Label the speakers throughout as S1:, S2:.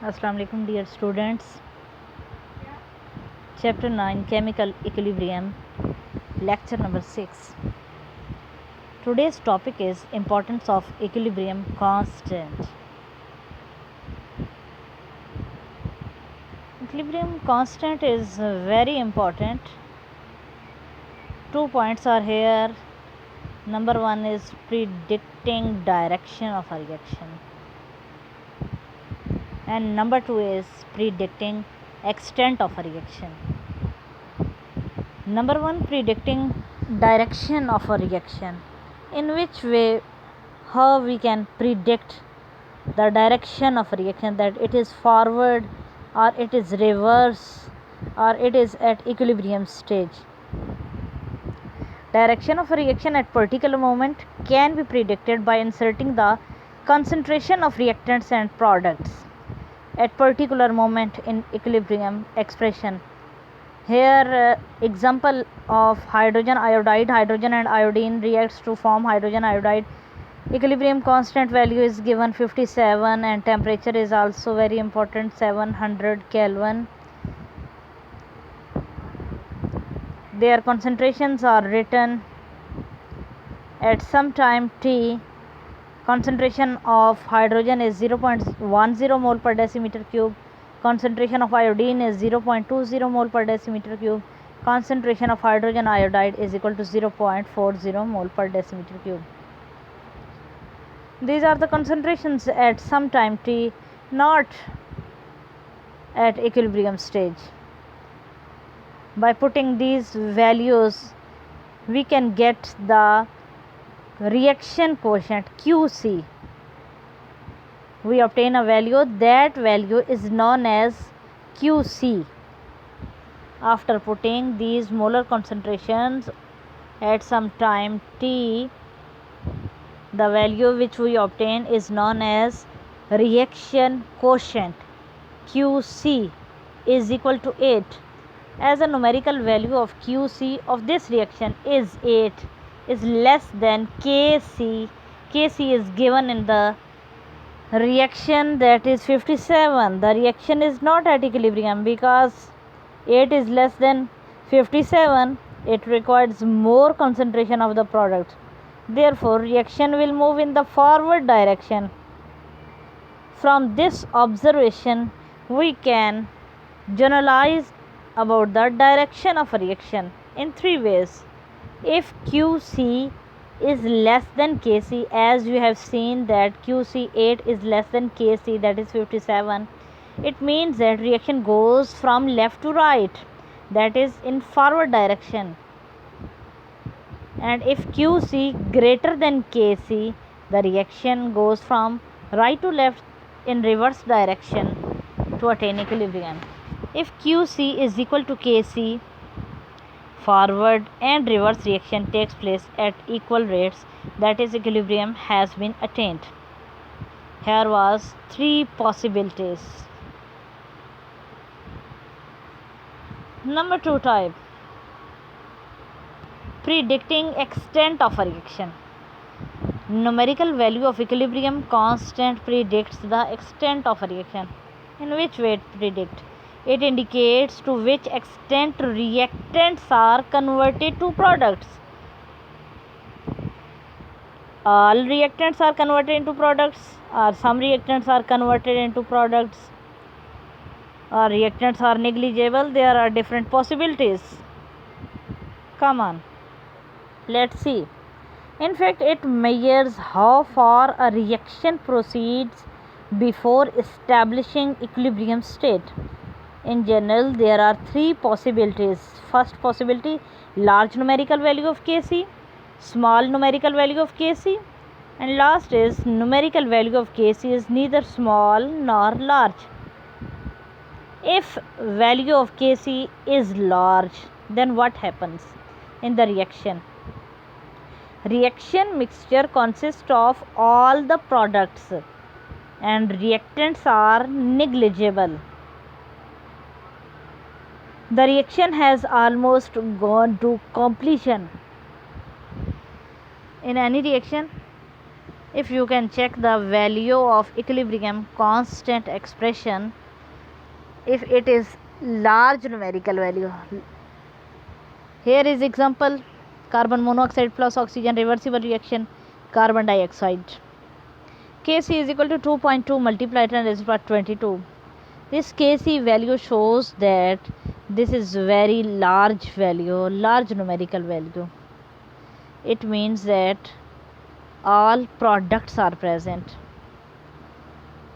S1: Assalamu alaikum dear students. Chapter 9 Chemical Equilibrium, Lecture number 6. Today's topic is Importance of Equilibrium Constant. Equilibrium constant is very important. 2 points are here. Number 1 is predicting direction of a reaction, and number 2 is predicting extent of a reaction. Number 1, predicting direction of a reaction. In which way, how we can predict the direction of a reaction, that it is forward or it is reverse or it is at equilibrium stage. Direction of a reaction at particular moment can be predicted by inserting the concentration of reactants and products at particular moment in equilibrium expression. Here example of hydrogen iodide. Hydrogen and iodine reacts to form hydrogen iodide. Equilibrium constant value is given 57 and temperature is also very important, 700 Kelvin. Their concentrations are written at some time t. Concentration of hydrogen is 0.10 mole per decimeter cube. Concentration of iodine is 0.20 mole per decimeter cube. Concentration of hydrogen iodide is equal to 0.40 mole per decimeter cube. These are the concentrations at some time t, not at equilibrium stage. By putting these values, we can get the reaction quotient QC. We obtain a value, that value is known as QC. After putting these molar concentrations at some time t, the value which we obtain is known as reaction quotient. QC is equal to 8. As a numerical value of QC of this reaction is 8, is less than Kc. Kc is given in the reaction, that is 57. The reaction is not at equilibrium because 8 is less than 57. It requires more concentration of the product. Therefore, reaction will move in the forward direction. From this observation, we can generalize about the direction of a reaction in 3 ways. If QC is less than Kc, as you have seen that QC8 is less than Kc, that is 57, it means that reaction goes from left to right, that is in forward direction. And if QC greater than Kc, the reaction goes from right to left in reverse direction to attain equilibrium. If QC is equal to Kc, forward and reverse reaction takes place at equal rates, that is equilibrium has been attained. Here was 3 possibilities. Number 2 type, predicting extent of a reaction. Numerical value of equilibrium constant predicts the extent of a reaction. In which way it predicts? It indicates to which extent reactants are converted to products. All reactants are converted into products, or some reactants are converted into products, or reactants are negligible. There are different possibilities. Come on, let's see. In fact, it measures how far a reaction proceeds before establishing equilibrium state. In general, there are 3 possibilities. First possibility, large numerical value of Kc, small numerical value of Kc, and last is numerical value of Kc is neither small nor large. If value of Kc is large, then what happens in the reaction? Reaction mixture consists of all the products and reactants are negligible. The reaction has almost gone to completion. In any reaction, if you can check the value of equilibrium constant expression, if it is large numerical value. Here is example: carbon monoxide plus oxygen, reversible reaction, carbon dioxide. Kc is equal to 2.2 multiplied 10 raised to power 22. This Kc value shows that this is very large value, large numerical value. It means that all products are present,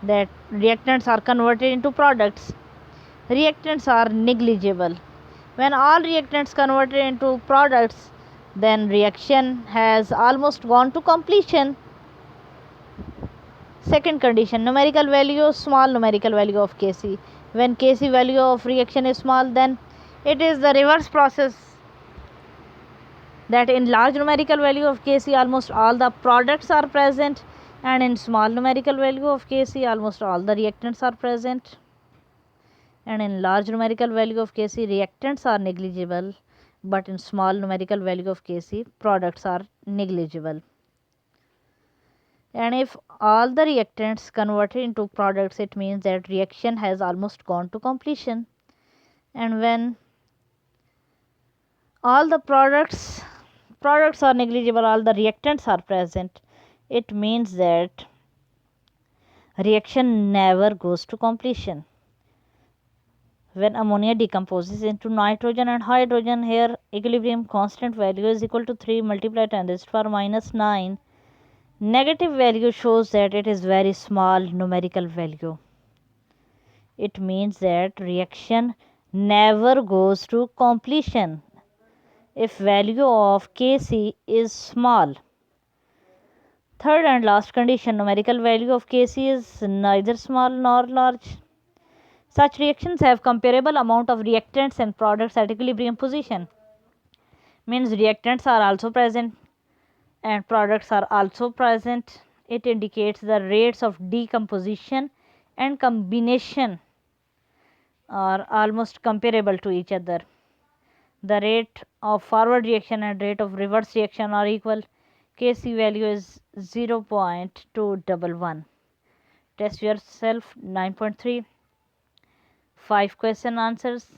S1: that reactants are converted into products. Reactants are negligible. When all reactants converted into products, then reaction has almost gone to completion. Second condition, numerical value, small numerical value of Kc. When Kc value of reaction is small, then it is the reverse process, that in large numerical value of Kc almost all the products are present, and in small numerical value of Kc almost all the reactants are present. And in large numerical value of Kc reactants are negligible, but in small numerical value of Kc products are negligible. And if all the reactants converted into products, it means that reaction has almost gone to completion. And when all the products are negligible, all the reactants are present, it means that reaction never goes to completion. When ammonia decomposes into nitrogen and hydrogen, here equilibrium constant value is equal to 3 multiplied 10 raised to power minus 9. Negative value shows that it is very small numerical value. It means that reaction never goes to completion if value of Kc is small. Third and last condition, numerical value of Kc is neither small nor large. Such reactions have comparable amount of reactants and products at equilibrium position. Means reactants are also present and products are also present. It indicates the rates of decomposition and combination are almost comparable to each other. The rate of forward reaction and rate of reverse reaction are equal. Kc value is 0.211. Test yourself. 9.3. 5 question answers.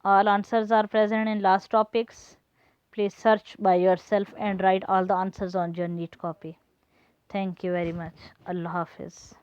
S1: All answers are present in last topics. Please search by yourself and write all the answers on your neat copy. Thank you very much. Allah Hafiz.